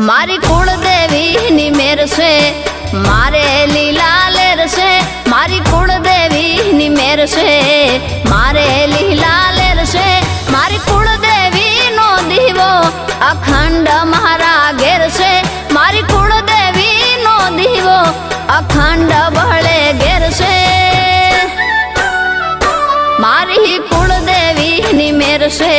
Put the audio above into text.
मारी कुलदेवी नी मेर से मारे लीला लेर से मारी कुलदेवी नी मेर से मारे लीला लेर से मारी कुलदेवी नो दीवो अखंड मारा घेर से मारी कुलदेवी नो दीवो अखंड बहले घेर से मारी कुलदेवी नी मेर से